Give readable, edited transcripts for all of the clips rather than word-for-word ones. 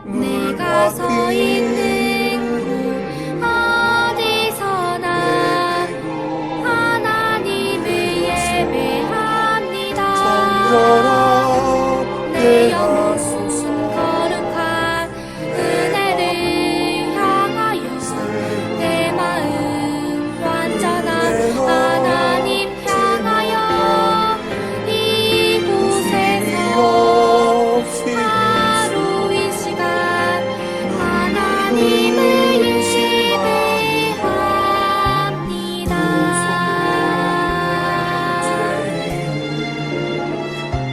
내가 서 있는 곳 어디서나 하나님을 예배합니다. 내 영혼 거룩한 은혜를 향하여 내 마음 완전한 하나님 향하여 이곳에서 하루 이 시간 하나님을 예배합니다.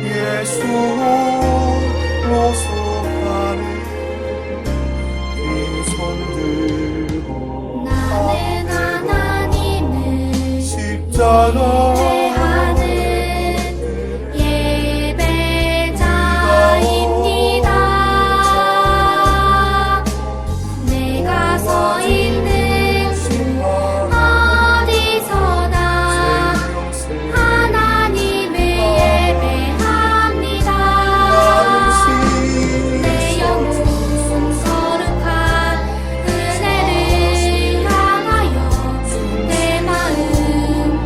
예수로 소파를 빈손 들고 나는 하나님을 십자가 예배하는 예배자입니다. 내가 서 있는 곳 어디서나 하나님을 예배합니다. 내 영혼 거룩한 은혜를 향하여 내 마음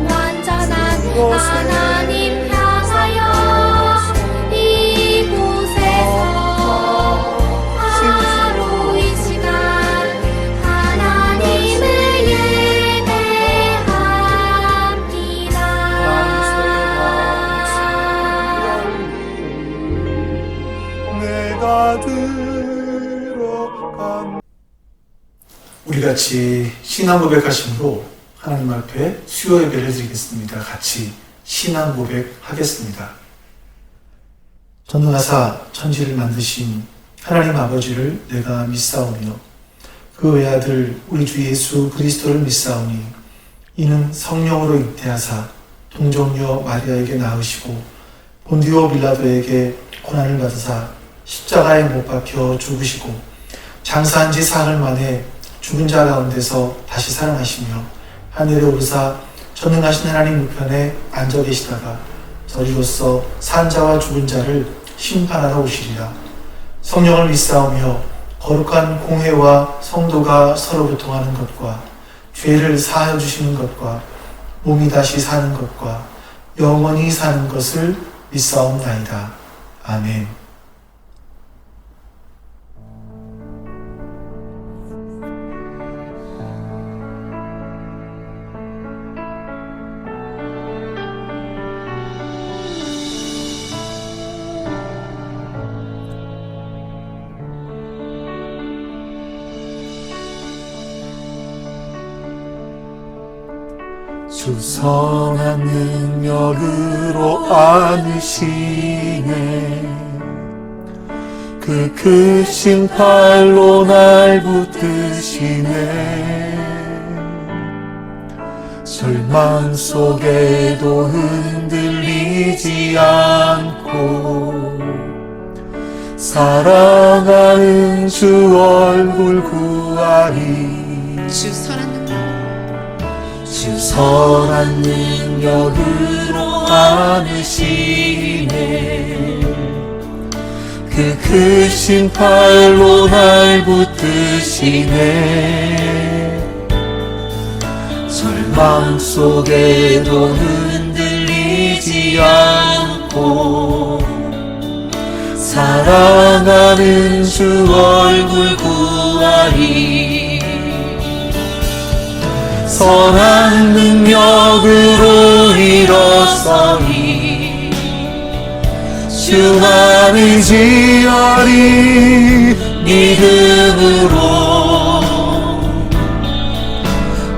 완전한 하나님 향하여 이곳에서 하루 이 시간 하나님을 예배합니다. 내가 들어간 우리 같이 신앙 고백하심으로 하나님 앞에 수요 예배를 드리겠습니다. 같이 신앙 고백하겠습니다. 전능하사 천지를 만드신 하나님 아버지를 내가 믿사오며 그 외아들 우리 주 예수 그리스도를 믿사오니 이는 성령으로 잉태하사 동정녀 마리아에게 낳으시고 본디오 빌라도에게 고난을 받으사 십자가에 못 박혀 죽으시고 장사한 지 사흘 만에 죽은 자 가운데서 다시 살아나시며 하늘에 오르사 전능하신 하나님 우편에 앉아 계시다가 저리로서 산 자와 죽은 자를 심판하러 오시리라. 성령을 믿사오며 거룩한 공회와 성도가 서로 교통하는 것과 죄를 사하여 주시는 것과 몸이 다시 사는 것과 영원히 사는 것을 믿사옵나이다. 아멘. 주 선한 능력으로 안으시네. 그 크신 팔로 날 붙드시네. 절망 속에도 흔들리지 않고 사랑하는 주 얼굴 구하리. 주 선한 능력으로 안으시네. 그 크신 팔로 날 붙드시네. 절망 속에도 흔들리지 않고 사랑하는 주 얼굴 구하리. 선한 능력으로 일어서리. 주 안을 지어리. 믿음으로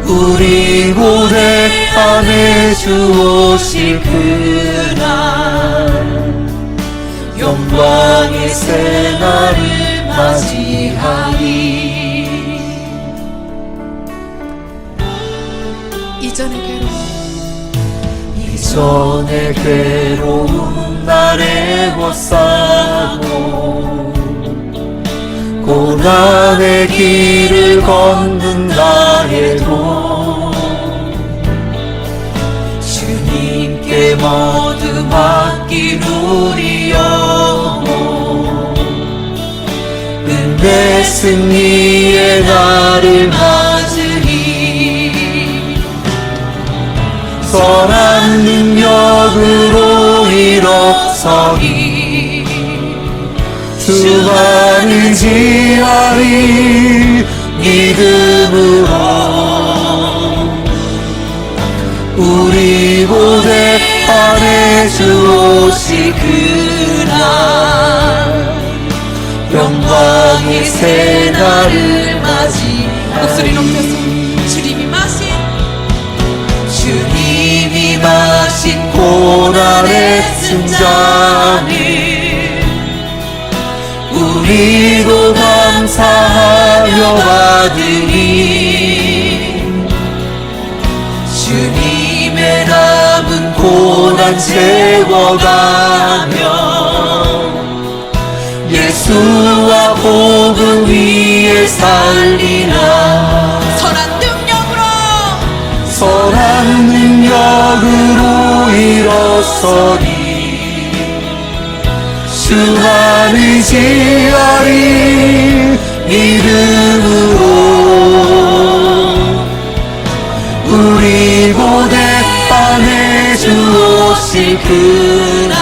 우리 고백함에 주 오실 그날 영광의 새날을 맞이하리. 이전의 괴로움 날에 벗사고 고난의 길을 걷는다 해도 모두 맡기누리요 은혜 승리의 날을 맞으리 선한 능력으로 일어서리 주만을 지하리 믿음으로 우리 고대 안에 주 오실 그날 영광의 새날을 맞이 목소리 높여서 주님이 마신 고난의 승잔을 우리도 감사하며 받으리 주님의 남은 고난 채워가며 예수와 복음 위에 살리라 선한 능력으로 일어서리 주만을 지하리 믿음으로 우리 고대 안에 주 오실 그날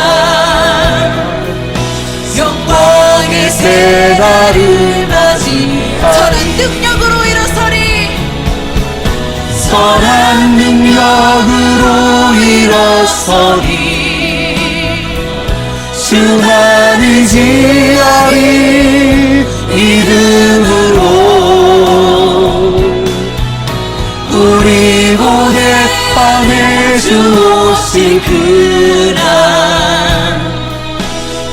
영광의 새날을 맞이하리 선한 능력으로 일어서리 주만을 지하리 믿음으로 우리 고대 안에 주 오실 그날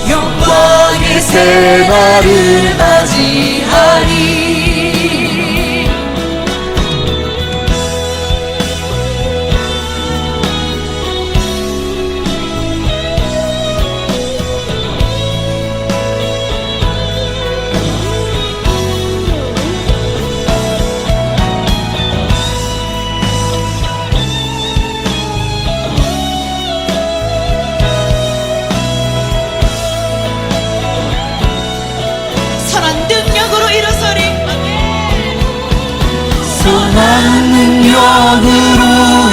영광의 새날을 맞이하리 선한 능력으로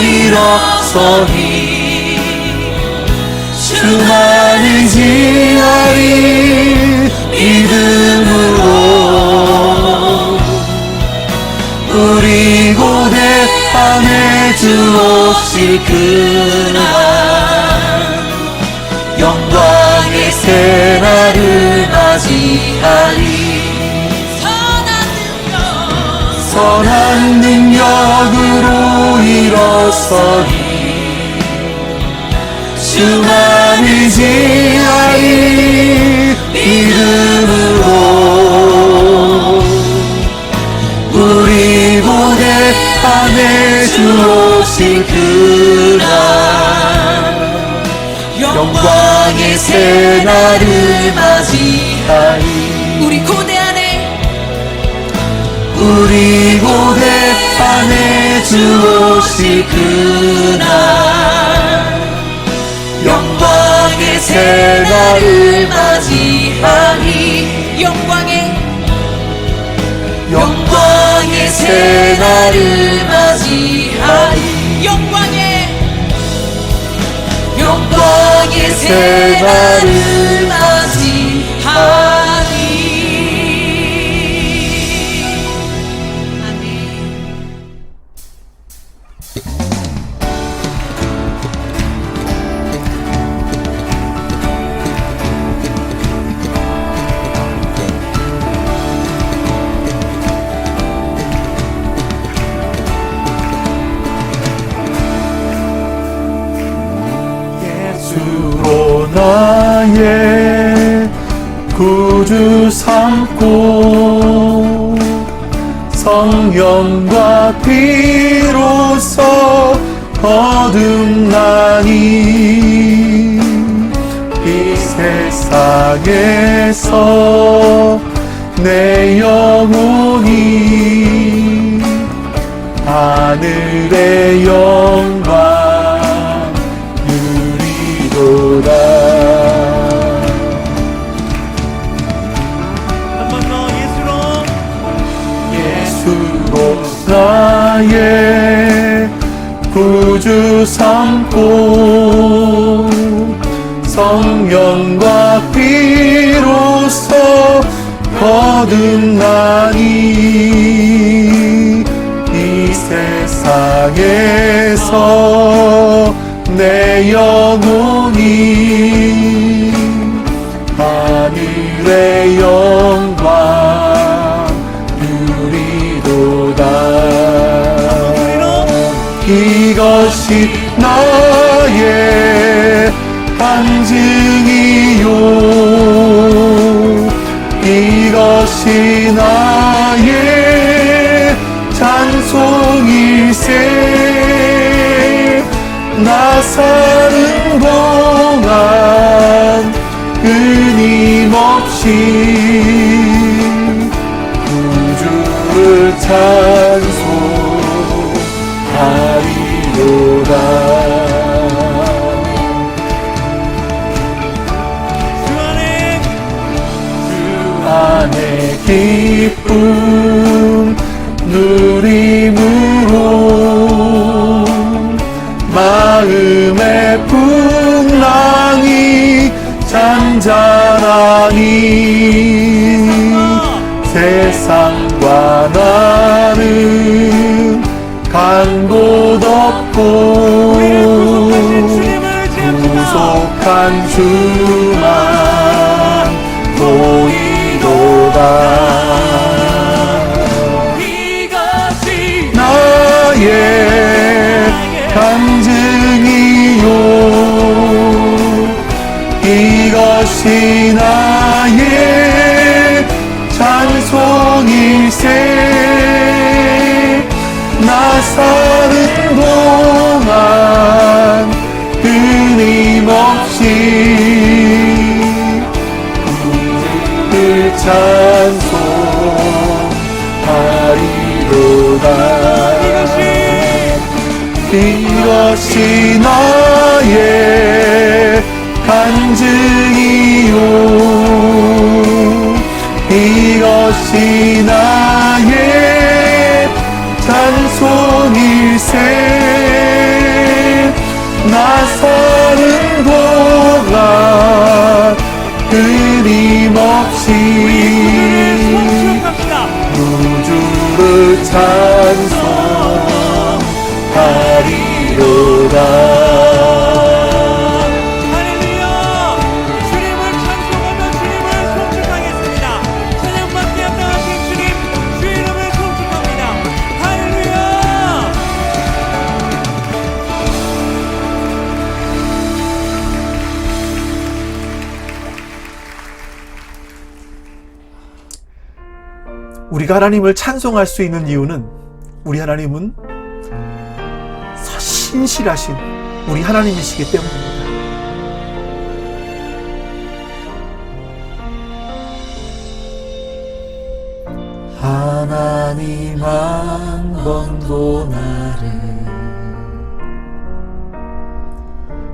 일어서리 주만을 지하리 믿음으로 우리 고대 안에 주 오실 그날 영광의 새날을 맞이하리 선한 능력으로 일어서리 주만을 지하리 믿음으로 우리 고대 안에 주 오실 그날 영광의 새날을 맞이하리 우리 고대 안에 주 오실 그날 영광의 새날을 맞이하리 영광의 새날을 맞이하리 영광의 새날을 맞이하리 예수로 나의 구주 삼고 성령과 피로써 거듭나니 이 세상에서 내 영혼이 하늘의 영광 누리 나의 구주 삼고 성령과 피로써 거듭나니 이 세상에서 내 영혼이 하늘의 영광 누리도다. 이것이 나의 간증이요 이것이 나의 찬송일세. 나 사는 동안 끊임없이 구주를 찬송하리로다. 안에 기쁨 누림으로 마음의 풍랑이 잔잔하니 세상과 나는 간 곳 없고 구속한 주만 보이도다. 이것이 나의 간증이요 이것이 나의 찬송일세. 나 사는 동안 끊임없이 찬송하리로다. 이것이 나의 간증이요 이것이 나의 찬송일세. 나 사는 동안 끊임없이 구주를 찬송하리로다. 할렐루야! 주님을 찬송하며 주님을 송축하겠습니다. 찬양받게 합당하신 주님, 주의 이름을 송축합니다. 할렐루야! 우리가 하나님을 찬송할 수 있는 이유는 우리 하나님은 신실하신 우리 하나님이시기 때문입니다. 하나님 한 번도 나를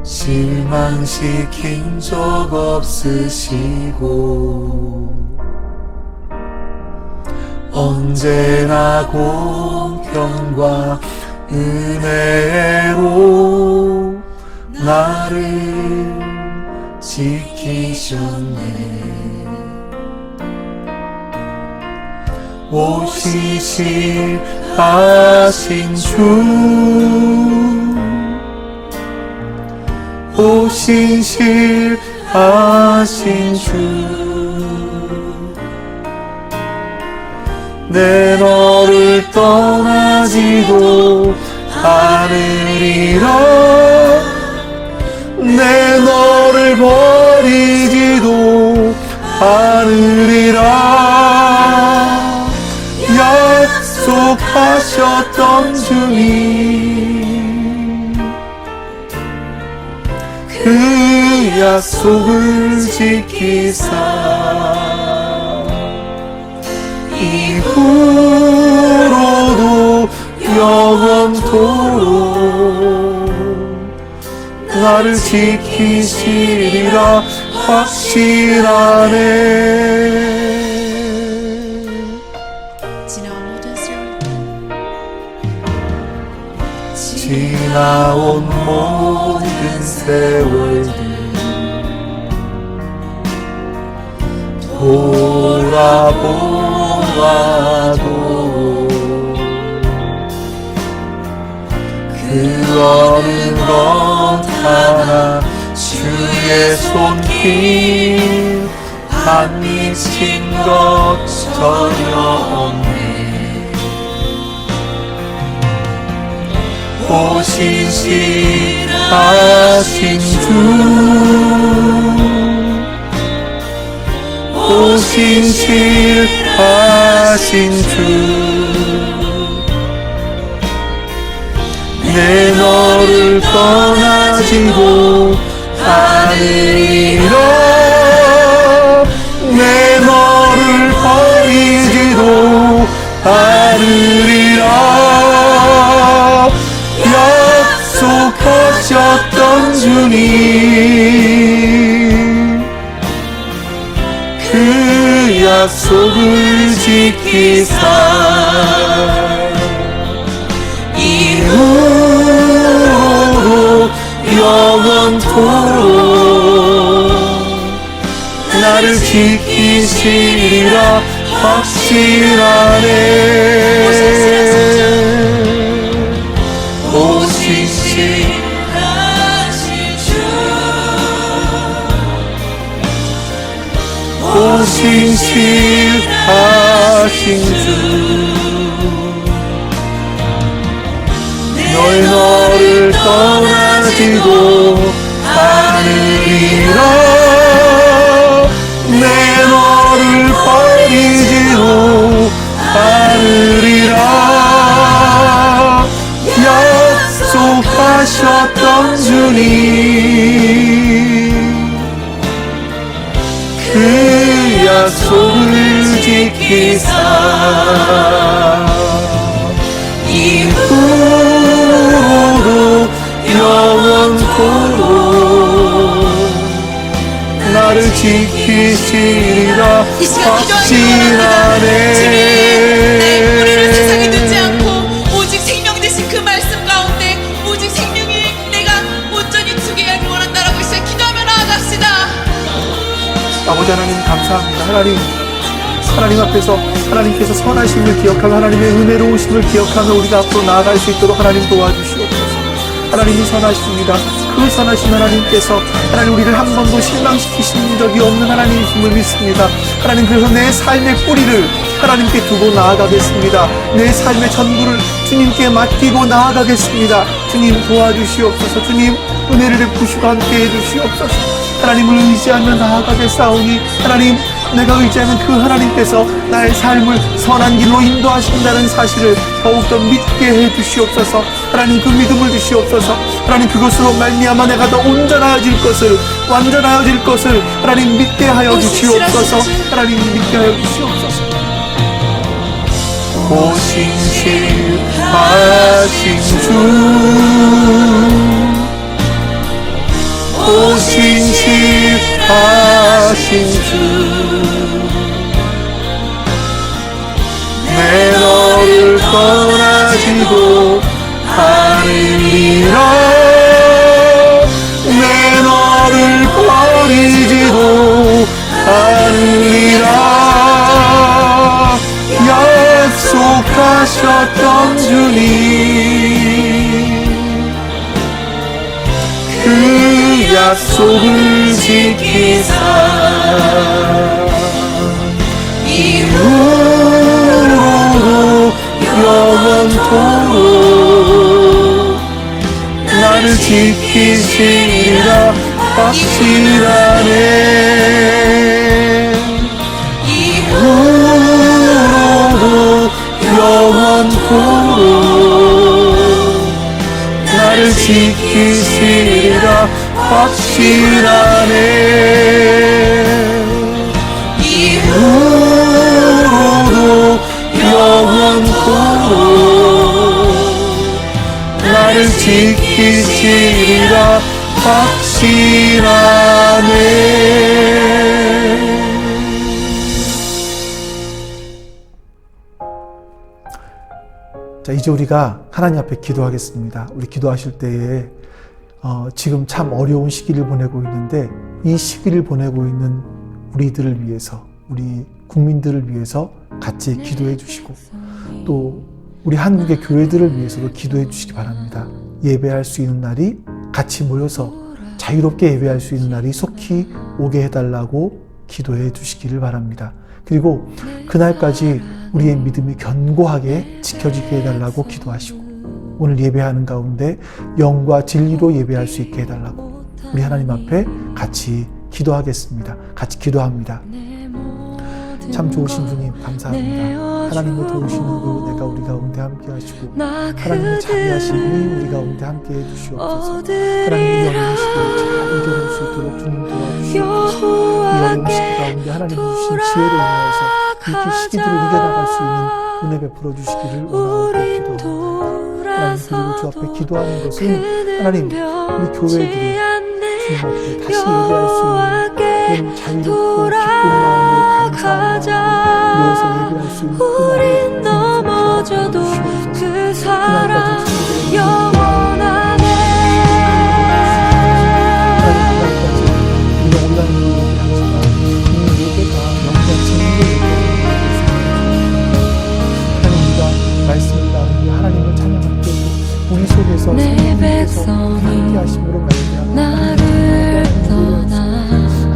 실망시킨 적 없으시고 언제나 공평과 은혜로 나를 지키셨네. 오시실하신 주 오시실하신 주 내 너를 떠나지도 않으리라. 내 너를 버리지도 않으리라. 약속하셨던 주님 그 약속을 지키사 이후로도 영원토록 나를 지키시리라 확신하네. 지나온 모든 세월 지나온 모든 세월들 돌아보아도 그 어느 것 하나 주의 손길 안 미친 것 전혀 없네. 오신실하신 주, 오신실하신 주, 내 너를 떠나지도 않으리라. 내 너를 버리지도 않으리라. 약속하셨던 주님, 그 약속을 지키사 이후로 영원토록 나를 지키시리라 확신하네. 오신실하신 주, 오신실하신 주, 너를 떠나지도 않으리라. 내 너를 버리지도 않으리라. 약속하셨던 주님, 그 약속을 지키사 이후로 영원토록 나를 지키시리라 이 시간 확신하네. 주님, 나의 뿌리를 세상에 두지 않고 오직 생명 되신 그 말씀 가운데 오직 생명이 내가 온전히 두게 하기 원한다라고 있어요. 기도하며 나아갑시다. 아버지 하나님 감사합니다. 하나님 앞에서 하나님께서 선하심을 기억하며 하나님의 은혜로우심을 기억하며 우리가 앞으로 나아갈 수 있도록 하나님 도와주시옵소서. 하나님이 선하십니다. 그 선하신 하나님께서 하나님 우리를 한 번도 실망시키신 적이 없는 하나님이심을 믿습니다. 하나님, 그래서 내 삶의 뿌리를 하나님께 두고 나아가겠습니다. 내 삶의 전부를 주님께 맡기고 나아가겠습니다. 주님 도와주시옵소서. 주님 은혜를 베푸시고 함께 해주시옵소서. 하나님을 의지하며 나아가겠사오니 하나님, 내가 의지하는 그 하나님께서 나의 삶을 선한 길로 인도하신다는 사실을 더욱더 믿게 해주시옵소서. 하나님, 그 믿음을 주시옵소서. 하나님, 그것으로 말미암아 내가 더 온전해질 것을, 완전해질 것을 하나님 믿게 하여 주시옵소서. 하나님 믿게 하여 주시옵소서. 오신실하신 주, 오신실하신 주, 내 너를 떠나지도 않으리라. 내 너를 버리지도 않으리라. 약속하셨던 주님, 그 약속을 지키사 이후로 영원토록 나를 지키시리라 확신하네. 이후로 영원토록 나를 지키시리라 확신하네. 이후로 영원토록 나를 지키시리라 확신하네. 자, 이제 우리가 하나님 앞에 기도하겠습니다. 우리 기도하실 때에 지금 참 어려운 시기를 보내고 있는데 이 시기를 보내고 있는 우리들을 위해서, 우리 국민들을 위해서 같이 기도해 주시고 또 우리 한국의 교회들을 위해서도 기도해 주시기 바랍니다. 예배할 수 있는 날이 같이 모여서 자유롭게 예배할 수 있는 날이 속히 오게 해달라고 기도해 주시기를 바랍니다. 그리고 그날까지 우리의 믿음이 견고하게 지켜지게 해달라고 기도하시고 오늘 예배하는 가운데 영과 진리로 예배할 수 있게 해달라고 우리 하나님 앞에 같이 기도하겠습니다. 같이 기도합니다. 참 좋으신 주님 감사합니다. 하나님을 도우시는 그 내가 우리 가운데 함께 하시고 하나님의 자비하심이 우리 가운데 함께 해주시옵소서. 하나님의 영원한 시기를 잘 이겨낼 수 있도록 주님 도와주시옵소서. 이 어려운 시기 가운데 하나님 주신 지혜로 인하여서 이렇게 시기들을 이겨나갈 수 있는 은혜 베풀어 주시기를 원하고 기도합니다. 하나님 그리고 주 앞에 기도하는 것은 하나님 우리 교회들이 주님 앞에 다시 예배할 수 있는 그런 자유롭고 기쁜 마음으로 감사한 마음으로 이어서 예배할 수 있는 그 날을 넘어져도 그 사랑 영원하네. 그날까지 우리가 온라인으로 예배하지만 이 예배가 영과 진리로 예배하고 있습니다. 하나님 우리가 말씀을 나누며 하나님을 찬양할 때도 우리 속에서 성령님께서 함께 하심으로 말미암아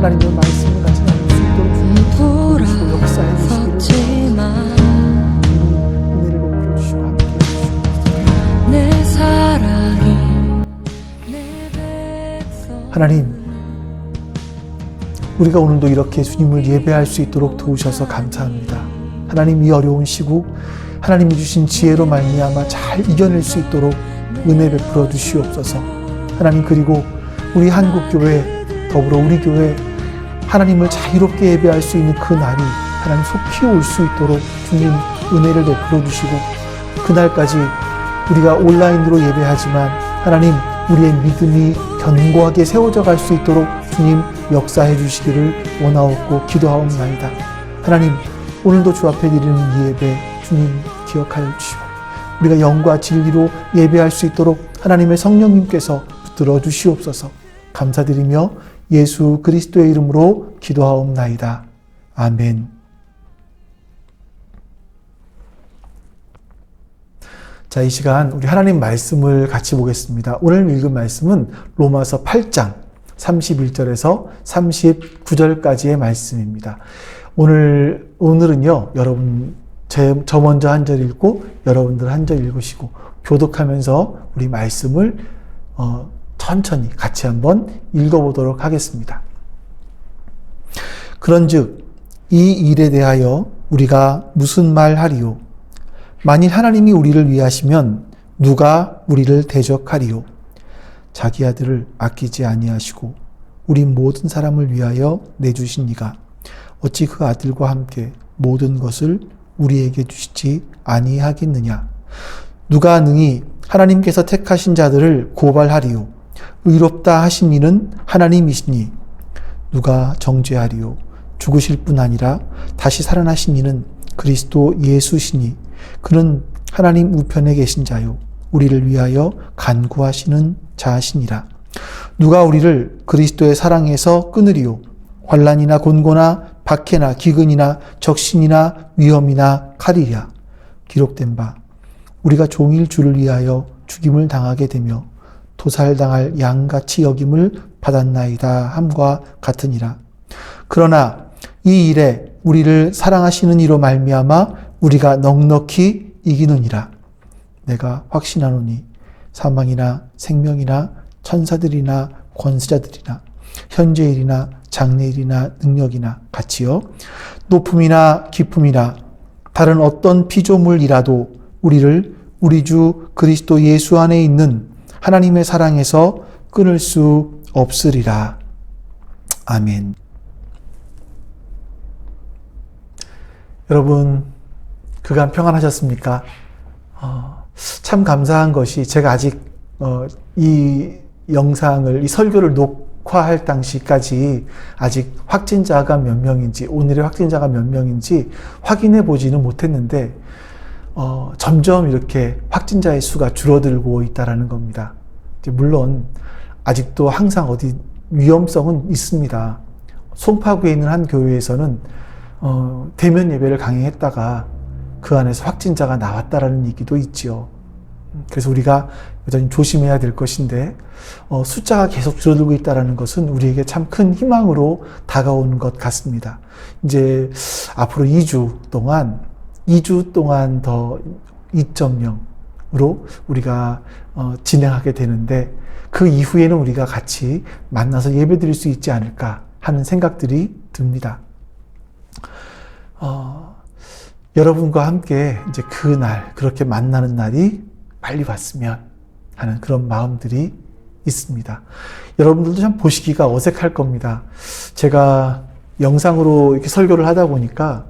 하나님의 말씀을 같이 나눌 수 있도록 주님 도와주시고 역사해 주시기를 은혜를 베풀어 주시고 함께 해주시옵소서. 내 사랑이 하나님 우리가 오늘도 이렇게 주님을 예배할 수 있도록 도우셔서 감사합니다. 하나님 이 어려운 시국 하나님이 주신 지혜로 말미암아 잘 이겨낼 수 있도록 은혜 베풀어 주시옵소서. 하나님 그리고 우리 한국교회 더불어 우리 교회 하나님을 자유롭게 예배할 수 있는 그 날이 하나님 속히 올 수 있도록 주님 은혜를 베풀어 주시고 그날까지 우리가 온라인으로 예배하지만 하나님 우리의 믿음이 견고하게 세워져 갈 수 있도록 주님 역사해 주시기를 원하옵고 기도하옵나이다. 하나님 오늘도 주 앞에 드리는 이 예배 주님 기억하여 주시고 우리가 영과 진리로 예배할 수 있도록 하나님의 성령님께서 붙들어 주시옵소서. 감사드리며 예수 그리스도의 이름으로 기도하옵나이다. 아멘. 자, 이 시간 우리 하나님 말씀을 같이 보겠습니다. 오늘 읽은 말씀은 로마서 8장 31절에서 39절까지의 말씀입니다. 오늘은요, 여러분, 저 먼저 한 절 읽고 여러분들 한 절 읽으시고 교독하면서 우리 말씀을 천천히 같이 한번 읽어보도록 하겠습니다. 그런즉 이 일에 대하여 우리가 무슨 말 하리요? 만일 하나님이 우리를 위하시면 누가 우리를 대적하리요? 자기 아들을 아끼지 아니하시고 우리 모든 사람을 위하여 내주신 이가 어찌 그 아들과 함께 모든 것을 우리에게 주시지 아니하겠느냐? 누가 능히 하나님께서 택하신 자들을 고발하리요? 의롭다 하신 이는 하나님이시니 누가 정죄하리요? 죽으실 뿐 아니라 다시 살아나신 이는 그리스도 예수시니 그는 하나님 우편에 계신 자요 우리를 위하여 간구하시는 자시니라. 누가 우리를 그리스도의 사랑에서 끊으리요? 환난이나 곤고나 박해나 기근이나 적신이나 위험이나 칼이랴. 기록된 바 우리가 종일 주를 위하여 죽임을 당하게 되며 도살당할 양같이 여김을 받았나이다 함과 같으니라. 그러나 이 일에 우리를 사랑하시는 이로 말미암아 우리가 넉넉히 이기느니라. 내가 확신하노니 사망이나 생명이나 천사들이나 권세자들이나 현재일이나 장래일이나 능력이나 같이요 높음이나 깊음이나 다른 어떤 피조물이라도 우리를 우리 주 그리스도 예수 안에 있는 하나님의 사랑에서 끊을 수 없으리라. 아멘. 여러분 그간 평안하셨습니까? 참 감사한 것이 제가 아직 이 영상을 이 설교를 녹화할 당시까지 아직 확진자가 몇 명인지 오늘의 확진자가 몇 명인지 확인해 보지는 못했는데 점점 이렇게 확진자의 수가 줄어들고 있다라는 겁니다. 물론 아직도 항상 어디 위험성은 있습니다. 송파구에 있는 한 교회에서는 대면 예배를 강행했다가 그 안에서 확진자가 나왔다라는 얘기도 있지요. 그래서 우리가 여전히 조심해야 될 것인데 숫자가 계속 줄어들고 있다는 것은 우리에게 참 큰 희망으로 다가오는 것 같습니다. 앞으로 2주 동안 더 2.0으로 우리가 진행하게 되는데 그 이후에는 우리가 같이 만나서 예배드릴 수 있지 않을까 하는 생각들이 듭니다. 여러분과 함께 그날 그렇게 만나는 날이 빨리 왔으면 하는 그런 마음들이 있습니다. 여러분들도 참 보시기가 어색할 겁니다. 제가 영상으로 이렇게 설교를 하다 보니까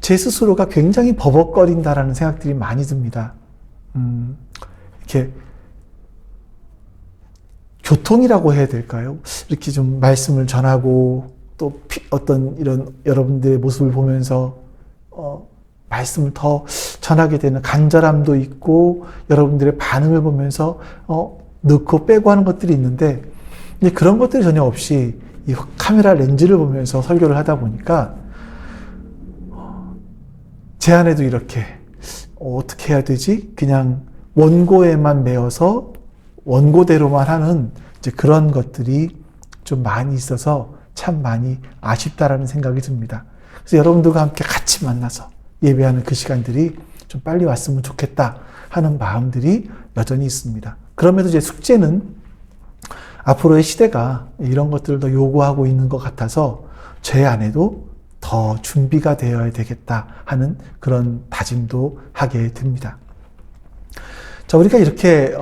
제 스스로가 굉장히 버벅거린다라는 생각들이 많이 듭니다. 이렇게 교통이라고 해야 될까요? 이렇게 좀 말씀을 전하고 또 어떤 이런 여러분들의 모습을 보면서 말씀을 더 전하게 되는 간절함도 있고 여러분들의 반응을 보면서 넣고 빼고 하는 것들이 있는데 그런 것들이 전혀 없이 이 카메라 렌즈를 보면서 설교를 하다 보니까 제 안에도 이렇게 어떻게 해야 되지? 그냥 원고에만 매어서 원고대로만 하는 그런 것들이 좀 많이 있어서 참 많이 아쉽다라는 생각이 듭니다. 그래서 여러분들과 함께 같이 만나서 예배하는 그 시간들이 좀 빨리 왔으면 좋겠다 하는 마음들이 여전히 있습니다. 그럼에도 제 숙제는 앞으로의 시대가 이런 것들을 더 요구하고 있는 것 같아서 제 안에도 더 준비가 되어야 되겠다 하는 그런 다짐도 하게 됩니다. 자, 우리가 이렇게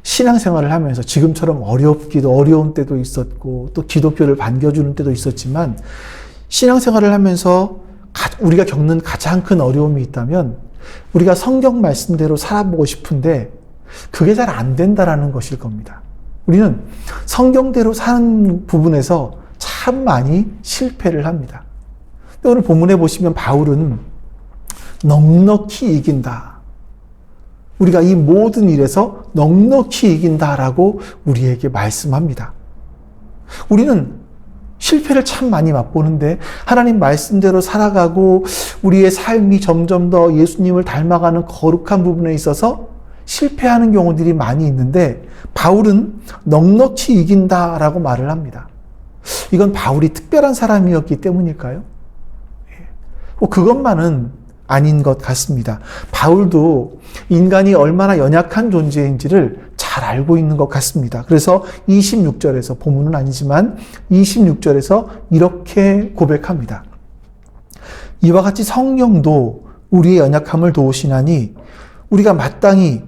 신앙생활을 하면서 지금처럼 어려운 때도 있었고 또 기도표를 반겨주는 때도 있었지만 신앙생활을 하면서 우리가 겪는 가장 큰 어려움이 있다면 우리가 성경 말씀대로 살아보고 싶은데 그게 잘 안 된다라는 것일 겁니다. 우리는 성경대로 사는 부분에서 참 많이 실패를 합니다. 근데 오늘 본문에 보시면 바울은 넉넉히 이긴다. 우리가 이 모든 일에서 넉넉히 이긴다라고 우리에게 말씀합니다. 우리는 실패를 참 많이 맛보는데 하나님 말씀대로 살아가고 우리의 삶이 점점 더 예수님을 닮아가는 거룩한 부분에 있어서 실패하는 경우들이 많이 있는데 바울은 넉넉히 이긴다라고 말을 합니다. 이건 바울이 특별한 사람이었기 때문일까요? 그것만은 아닌 것 같습니다. 바울도 인간이 얼마나 연약한 존재인지를 잘 알고 있는 것 같습니다. 그래서 26절에서 본문은 아니지만 26절에서 이렇게 고백합니다. 이와 같이 성령도 우리의 연약함을 도우시나니 우리가 마땅히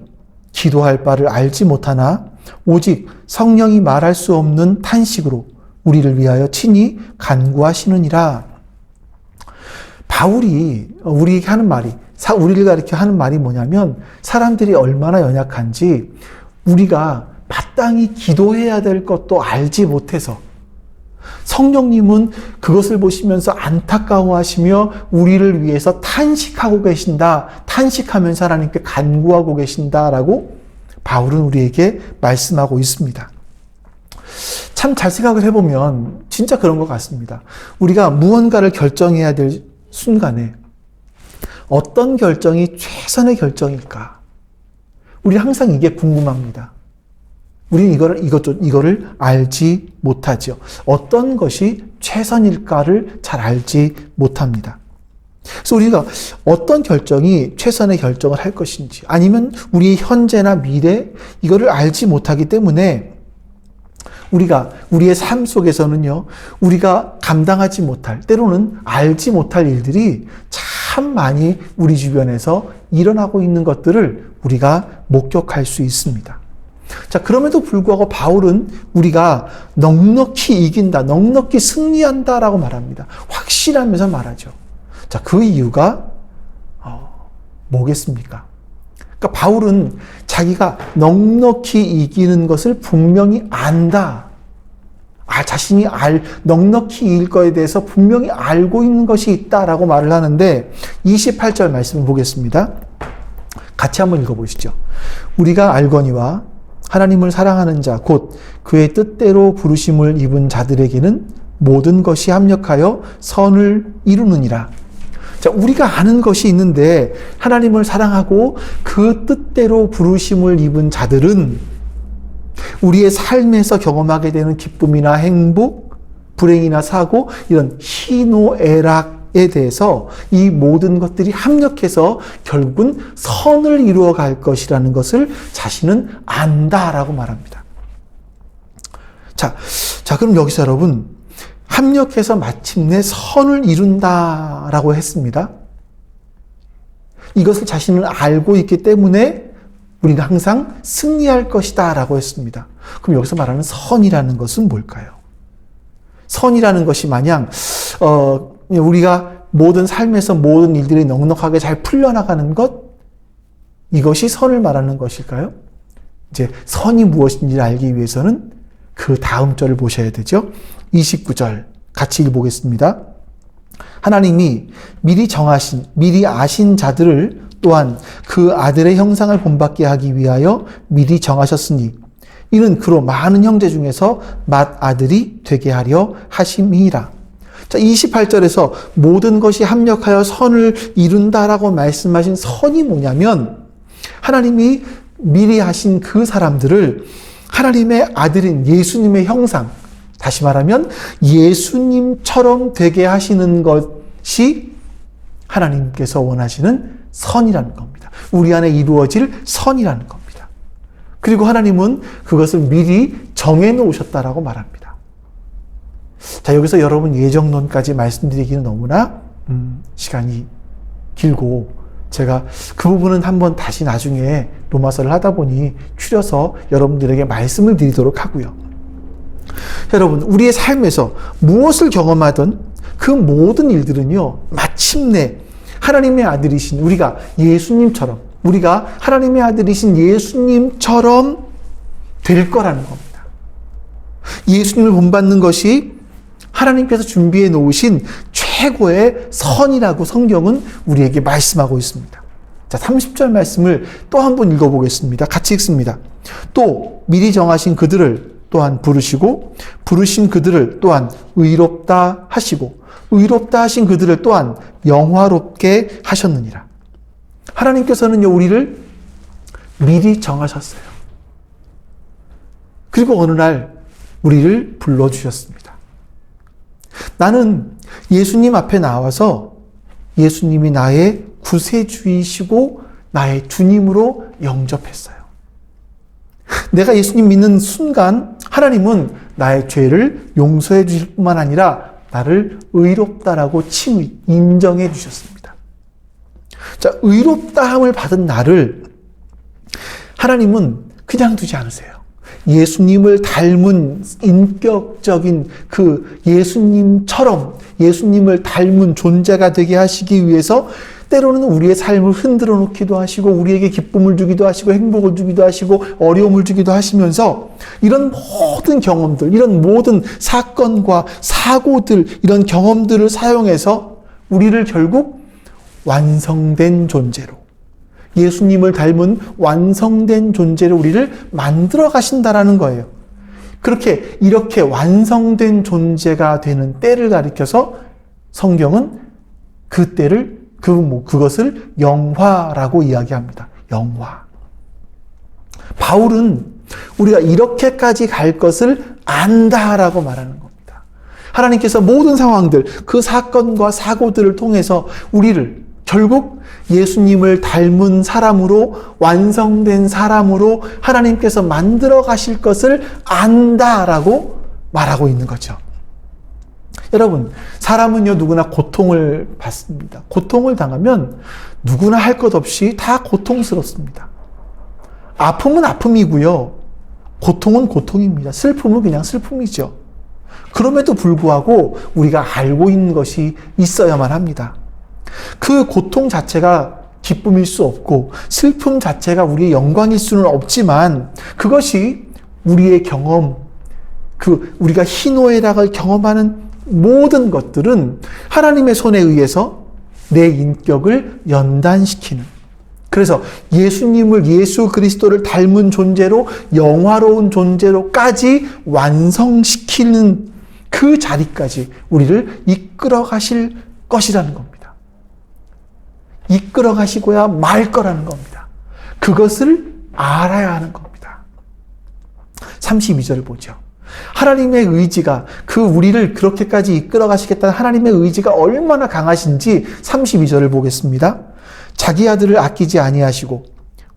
기도할 바를 알지 못하나 오직 성령이 말할 수 없는 탄식으로 우리를 위하여 친히 간구하시느니라. 바울이 우리에게 하는 말이, 우리를 가리켜 하는 말이 뭐냐면 사람들이 얼마나 연약한지 우리가 마땅히 기도해야 될 것도 알지 못해서 성령님은 그것을 보시면서 안타까워하시며 우리를 위해서 탄식하고 계신다. 탄식하면서 하나님께 간구하고 계신다라고 바울은 우리에게 말씀하고 있습니다. 참 잘 생각을 해보면 진짜 그런 것 같습니다. 우리가 무언가를 결정해야 될 순간에 어떤 결정이 최선의 결정일까? 우리는 항상 이게 궁금합니다. 우리는 이거를 알지 못하죠. 어떤 것이 최선일까를 잘 알지 못합니다. 그래서 우리가 어떤 결정이 최선의 결정을 할 것인지 아니면 우리의 현재나 미래 이거를 알지 못하기 때문에 우리의 삶 속에서는요, 우리가 감당하지 못할, 때로는 알지 못할 일들이 참 많이 우리 주변에서 일어나고 있는 것들을 우리가 목격할 수 있습니다. 자, 그럼에도 불구하고 바울은 우리가 넉넉히 이긴다, 넉넉히 승리한다라고 말합니다. 확신하면서 말하죠. 자, 그 이유가 뭐겠습니까? 그러니까 바울은 자기가 넉넉히 이기는 것을 분명히 안다. 자신이 넉넉히 이길 거에 대해서 분명히 알고 있는 것이 있다라고 말을 하는데 28절 말씀을 보겠습니다. 같이 한번 읽어보시죠. 우리가 알거니와 하나님을 사랑하는 자, 곧 그의 뜻대로 부르심을 입은 자들에게는 모든 것이 합력하여 선을 이루느니라. 자, 우리가 아는 것이 있는데 하나님을 사랑하고 그 뜻대로 부르심을 입은 자들은 우리의 삶에서 경험하게 되는 기쁨이나 행복, 불행이나 사고, 이런 희노애락에 대해서 이 모든 것들이 합력해서 결국은 선을 이루어 갈 것이라는 것을 자신은 안다라고 말합니다. 자, 그럼 여기서 여러분, 합력해서 마침내 선을 이룬다라고 했습니다. 이것을 자신은 알고 있기 때문에 우리는 항상 승리할 것이다 라고 했습니다. 그럼 여기서 말하는 선이라는 것은 뭘까요? 선이라는 것이 마냥 우리가 모든 삶에서 모든 일들이 넉넉하게 잘 풀려나가는 것, 이것이 선을 말하는 것일까요? 이제 선이 무엇인지를 알기 위해서는 그 다음 절을 보셔야 되죠. 29절 같이 읽어보겠습니다. 하나님이 미리 아신 자들을 또한 그 아들의 형상을 본받게 하기 위하여 미리 정하셨으니 이는 그로 많은 형제 중에서 맏아들이 되게 하려 하심이니라. 자, 28절에서 모든 것이 합력하여 선을 이룬다라고 말씀하신 선이 뭐냐면, 하나님이 미리 하신 그 사람들을 하나님의 아들인 예수님의 형상, 다시 말하면 예수님처럼 되게 하시는 것이 하나님께서 원하시는 선이라는 겁니다. 우리 안에 이루어질 선이라는 겁니다. 그리고 하나님은 그것을 미리 정해 놓으셨다라고 말합니다. 자, 여기서 여러분 예정론까지 말씀드리기는 너무나 시간이 길고, 제가 그 부분은 한번 다시 나중에 로마서를 하다 보니 추려서 여러분들에게 말씀을 드리도록 하고요. 여러분, 우리의 삶에서 무엇을 경험하든 그 모든 일들은요, 마침내 하나님의 아들이신 우리가 하나님의 아들이신 예수님처럼 될 거라는 겁니다. 예수님을 본받는 것이 하나님께서 준비해 놓으신 최고의 선이라고 성경은 우리에게 말씀하고 있습니다. 자, 30절 말씀을 또 한 번 읽어보겠습니다. 같이 읽습니다. 또 미리 정하신 그들을 또한 부르시고, 부르신 그들을 또한 의롭다 하시고, 의롭다 하신 그들을 또한 영화롭게 하셨느니라. 하나님께서는요, 우리를 미리 정하셨어요. 그리고 어느 날 우리를 불러주셨습니다. 나는 예수님 앞에 나와서 예수님이 나의 구세주이시고 나의 주님으로 영접했어요. 내가 예수님 믿는 순간 하나님은 나의 죄를 용서해 주실 뿐만 아니라 나를 의롭다라고 칭의, 인정해 주셨습니다. 자, 의롭다함을 받은 나를 하나님은 그냥 두지 않으세요. 예수님을 닮은 인격적인 그 예수님을 닮은 존재가 되게 하시기 위해서 때로는 우리의 삶을 흔들어 놓기도 하시고, 우리에게 기쁨을 주기도 하시고, 행복을 주기도 하시고, 어려움을 주기도 하시면서 이런 모든 경험들, 이런 모든 사건과 사고들, 이런 경험들을 사용해서 우리를 결국 완성된 존재로, 예수님을 닮은 완성된 존재로 우리를 만들어 가신다라는 거예요. 이렇게 완성된 존재가 되는 때를 가리켜서 성경은 그 때를, 그것을 영화라고 이야기합니다. 영화. 바울은 우리가 이렇게까지 갈 것을 안다라고 말하는 겁니다. 하나님께서 모든 상황들, 그 사건과 사고들을 통해서 우리를 결국 예수님을 닮은 사람으로, 완성된 사람으로 하나님께서 만들어 가실 것을 안다라고 말하고 있는 거죠. 여러분, 사람은요, 누구나 고통을 받습니다. 고통을 당하면 누구나 할 것 없이 다 고통스럽습니다. 아픔은 아픔이고요. 고통은 고통입니다. 슬픔은 그냥 슬픔이죠. 그럼에도 불구하고 우리가 알고 있는 것이 있어야만 합니다. 그 고통 자체가 기쁨일 수 없고, 슬픔 자체가 우리의 영광일 수는 없지만, 그것이 우리의 경험, 우리가 희노애락을 경험하는 모든 것들은 하나님의 손에 의해서 내 인격을 연단시키는, 그래서 예수님을, 예수 그리스도를 닮은 존재로, 영화로운 존재로까지 완성시키는 그 자리까지 우리를 이끌어 가실 것이라는 겁니다. 이끌어 가시고야 말 거라는 겁니다. 그것을 알아야 하는 겁니다. 32절을 보죠. 하나님의 의지가, 그 우리를 그렇게까지 이끌어 가시겠다는 하나님의 의지가 얼마나 강하신지 32절을 보겠습니다. 자기 아들을 아끼지 아니하시고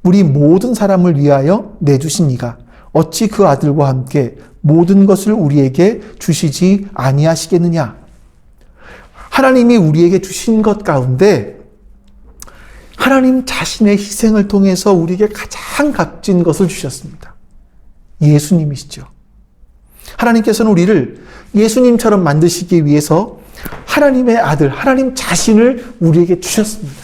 우리 모든 사람을 위하여 내주신 이가 어찌 그 아들과 함께 모든 것을 우리에게 주시지 아니하시겠느냐. 하나님이 우리에게 주신 것 가운데 하나님 자신의 희생을 통해서 우리에게 가장 값진 것을 주셨습니다. 예수님이시죠. 하나님께서는 우리를 예수님처럼 만드시기 위해서 하나님의 아들, 하나님 자신을 우리에게 주셨습니다.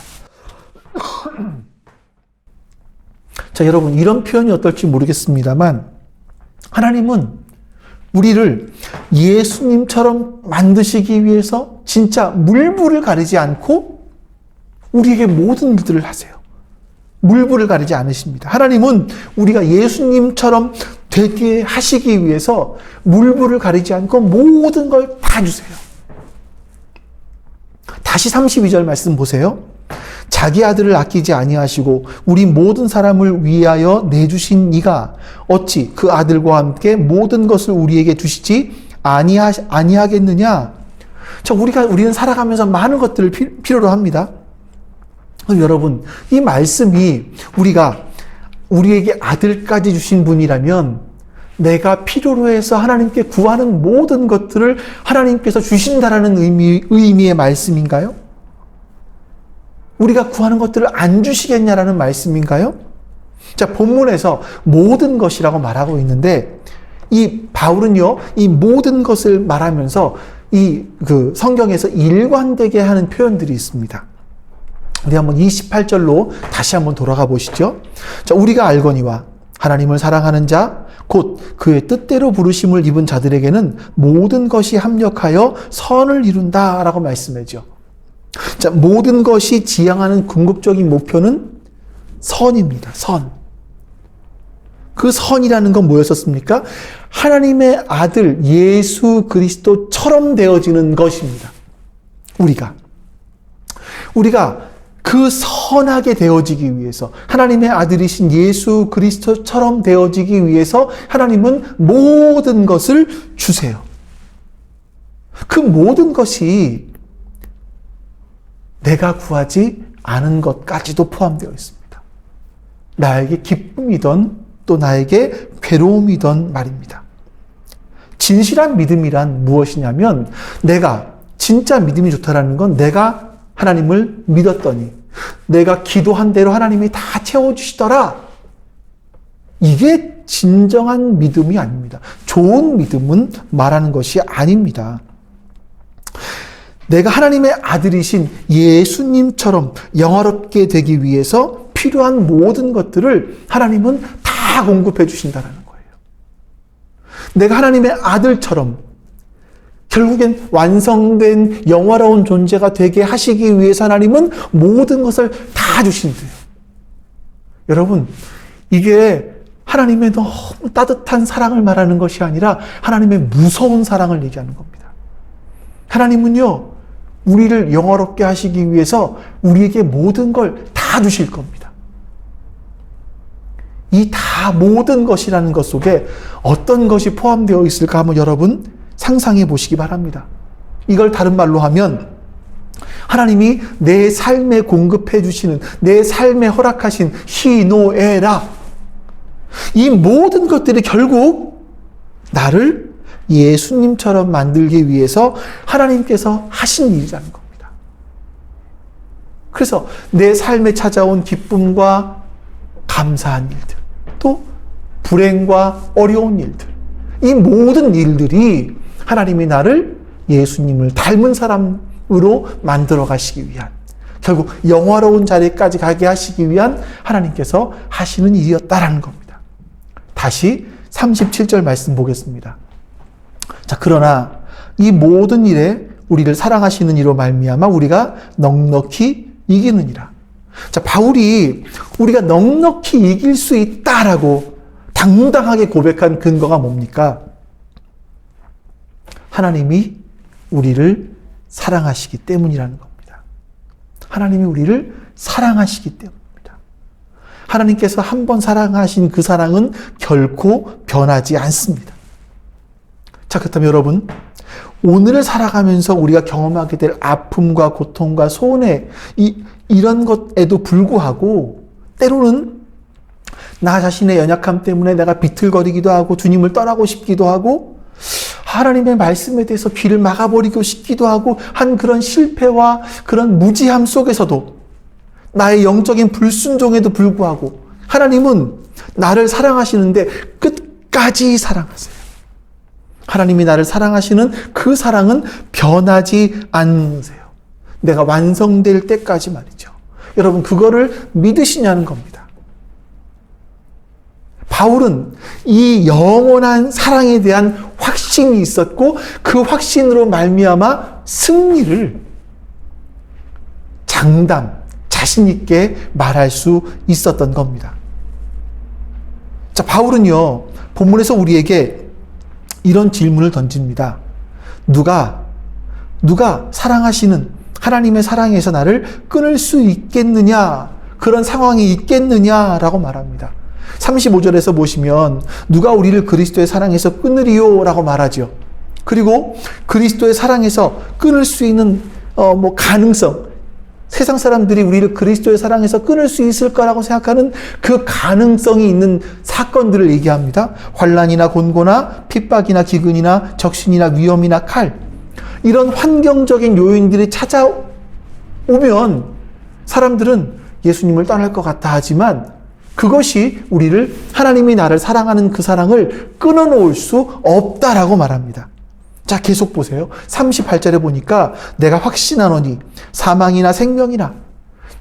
자, 여러분, 이런 표현이 어떨지 모르겠습니다만 하나님은 우리를 예수님처럼 만드시기 위해서 진짜 물불을 가리지 않고 우리에게 모든 일들을 하세요. 물불을 가리지 않으십니다. 하나님은 우리가 예수님처럼 되게 하시기 위해서 물불을 가리지 않고 모든 걸 다 주세요. 다시 32절 말씀 보세요. 자기 아들을 아끼지 아니하시고 우리 모든 사람을 위하여 내주신 이가 어찌 그 아들과 함께 모든 것을 우리에게 주시지 아니하겠느냐. 우리는 살아가면서 많은 것들을 필요로 합니다. 여러분, 이 말씀이 우리에게 아들까지 주신 분이라면 내가 필요로 해서 하나님께 구하는 모든 것들을 하나님께서 주신다라는 의미의 말씀인가요? 우리가 구하는 것들을 안 주시겠냐라는 말씀인가요? 자, 본문에서 모든 것이라고 말하고 있는데 이 바울은요, 이 모든 것을 말하면서 성경에서 일관되게 하는 표현들이 있습니다. 우리 한번 28절로 다시 한번 돌아가 보시죠. 자, 우리가 알거니와 하나님을 사랑하는 자, 곧 그의 뜻대로 부르심을 입은 자들에게는 모든 것이 합력하여 선을 이룬다라고 말씀하죠. 자, 모든 것이 지향하는 궁극적인 목표는 선입니다. 선. 그 선이라는 건 뭐였었습니까? 하나님의 아들 예수 그리스도처럼 되어지는 것입니다. 우리가 그 선하게 되어지기 위해서, 하나님의 아들이신 예수 그리스도처럼 되어지기 위해서 하나님은 모든 것을 주세요. 그 모든 것이 내가 구하지 않은 것까지도 포함되어 있습니다. 나에게 기쁨이든 또 나에게 괴로움이든 말입니다. 진실한 믿음이란 무엇이냐면, 내가 진짜 믿음이 좋다라는 건 내가 하나님을 믿었더니 내가 기도한 대로 하나님이 다 채워주시더라. 이게 진정한 믿음이 아닙니다. 좋은 믿음은 말하는 것이 아닙니다. 내가 하나님의 아들이신 예수님처럼 영화롭게 되기 위해서 필요한 모든 것들을 하나님은 다 공급해 주신다는 거예요. 내가 하나님의 아들처럼 결국엔 완성된 영화로운 존재가 되게 하시기 위해서 하나님은 모든 것을 다 주신대요. 여러분, 이게 하나님의 너무 따뜻한 사랑을 말하는 것이 아니라 하나님의 무서운 사랑을 얘기하는 겁니다. 하나님은요, 우리를 영화롭게 하시기 위해서 우리에게 모든 걸 다 주실 겁니다. 이 다 모든 것이라는 것 속에 어떤 것이 포함되어 있을까 한번 여러분 상상해 보시기 바랍니다. 이걸 다른 말로 하면 하나님이 내 삶에 공급해 주시는, 내 삶에 허락하신 희노애락, 이 모든 것들이 결국 나를 예수님처럼 만들기 위해서 하나님께서 하신 일이라는 겁니다. 그래서 내 삶에 찾아온 기쁨과 감사한 일들, 또 불행과 어려운 일들, 이 모든 일들이 하나님이 나를 예수님을 닮은 사람으로 만들어 가시기 위한, 결국 영화로운 자리까지 가게 하시기 위한 하나님께서 하시는 일이었다라는 겁니다. 다시 37절 말씀 보겠습니다. 자, 그러나 이 모든 일에 우리를 사랑하시는 이로 말미암아 우리가 넉넉히 이기느니라. 자, 바울이 우리가 넉넉히 이길 수 있다라고 당당하게 고백한 근거가 뭡니까? 하나님이 우리를 사랑하시기 때문이라는 겁니다. 하나님이 우리를 사랑하시기 때문입니다. 하나님께서 한 번 사랑하신 그 사랑은 결코 변하지 않습니다. 자, 그렇다면 여러분, 오늘을 살아가면서 우리가 경험하게 될 아픔과 고통과 손해, 이런 것에도 불구하고 때로는 나 자신의 연약함 때문에 내가 비틀거리기도 하고 주님을 떠나고 싶기도 하고 하나님의 말씀에 대해서 귀를 막아버리고 싶기도 하고 한 그런 실패와 그런 무지함 속에서도 나의 영적인 불순종에도 불구하고 하나님은 나를 사랑하시는데 끝까지 사랑하세요. 하나님이 나를 사랑하시는 그 사랑은 변하지 않으세요. 내가 완성될 때까지 말이죠. 여러분, 그거를 믿으시냐는 겁니다. 바울은 이 영원한 사랑에 대한 확신이 있었고 그 확신으로 말미암아 승리를 자신 있게 말할 수 있었던 겁니다. 자, 바울은요, 본문에서 우리에게 이런 질문을 던집니다. 누가 사랑하시는 하나님의 사랑에서 나를 끊을 수 있겠느냐? 그런 상황이 있겠느냐라고 말합니다. 35절에서 보시면 누가 우리를 그리스도의 사랑에서 끊으리요? 라고 말하죠. 그리고 그리스도의 사랑에서 끊을 수 있는 가능성, 세상 사람들이 우리를 그리스도의 사랑에서 끊을 수 있을 거라고 생각하는 그 가능성이 있는 사건들을 얘기합니다. 환난이나 곤고나 핍박이나 기근이나 적신이나 위험이나 칼, 이런 환경적인 요인들이 찾아오면 사람들은 예수님을 떠날 것 같아 하지만 그것이 우리를, 하나님이 나를 사랑하는 그 사랑을 끊어놓을 수 없다라고 말합니다. 자, 계속 보세요. 38절에 보니까 내가 확신하노니 사망이나 생명이나.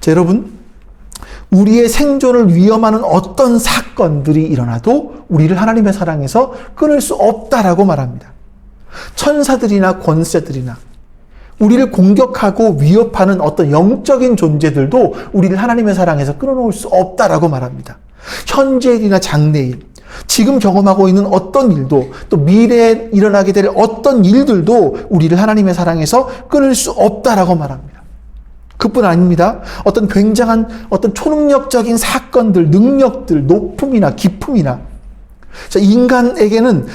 자, 여러분, 우리의 생존을 위험하는 어떤 사건들이 일어나도 우리를 하나님의 사랑에서 끊을 수 없다라고 말합니다. 천사들이나 권세들이나 우리를 공격하고 위협하는 어떤 영적인 존재들도 우리를 하나님의 사랑에서 끊어놓을 수 없다라고 말합니다. 현재일이나 장래일, 지금 경험하고 있는 어떤 일도, 또 미래에 일어나게 될 어떤 일들도 우리를 하나님의 사랑에서 끊을 수 없다라고 말합니다. 그뿐 아닙니다. 어떤 굉장한 어떤 초능력적인 사건들, 능력들, 높음이나 기품이나, 자, 인간에게는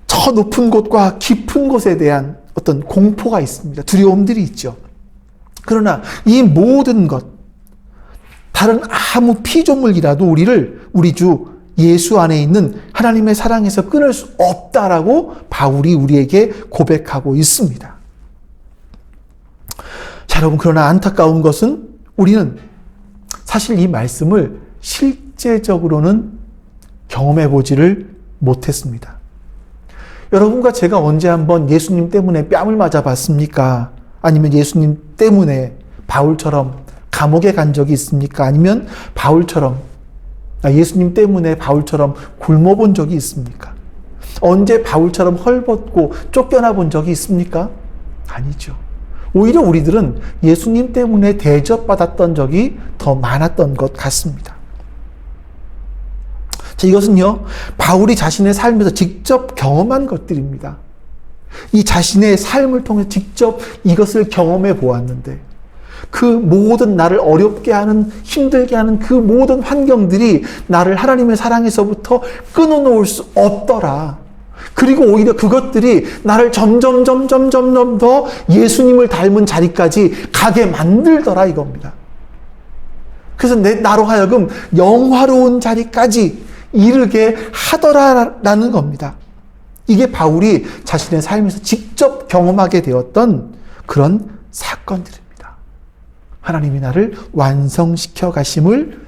저 높은 곳과 깊은 곳에 대한 어떤 공포가 있습니다. 두려움들이 있죠. 그러나 이 모든 것, 다른 아무 피조물이라도 우리 주 예수 안에 있는 하나님의 사랑에서 끊을 수 없다라고 바울이 우리에게 고백하고 있습니다. 자, 여러분, 그러나 안타까운 것은 우리는 사실 이 말씀을 실제적으로는 경험해 보지를 못했습니다. 여러분과 제가 언제 한번 예수님 때문에 뺨을 맞아봤습니까? 아니면 예수님 때문에 바울처럼 감옥에 간 적이 있습니까? 아니면 예수님 때문에 바울처럼 굶어본 적이 있습니까? 언제 바울처럼 헐벗고 쫓겨나 본 적이 있습니까? 아니죠. 오히려 우리들은 예수님 때문에 대접받았던 적이 더 많았던 것 같습니다. 자, 이것은요, 바울이 자신의 삶에서 직접 경험한 것들입니다. 이 자신의 삶을 통해 직접 이것을 경험해 보았는데, 그 모든 나를 어렵게 하는, 힘들게 하는 그 모든 환경들이 나를 하나님의 사랑에서부터 끊어놓을 수 없더라. 그리고 오히려 그것들이 나를 점점 더 예수님을 닮은 자리까지 가게 만들더라, 이겁니다. 그래서 나로 하여금 영화로운 자리까지 이르게 하더라라는 겁니다. 이게 바울이 자신의 삶에서 직접 경험하게 되었던 그런 사건들입니다. 하나님이 나를 완성시켜 가심을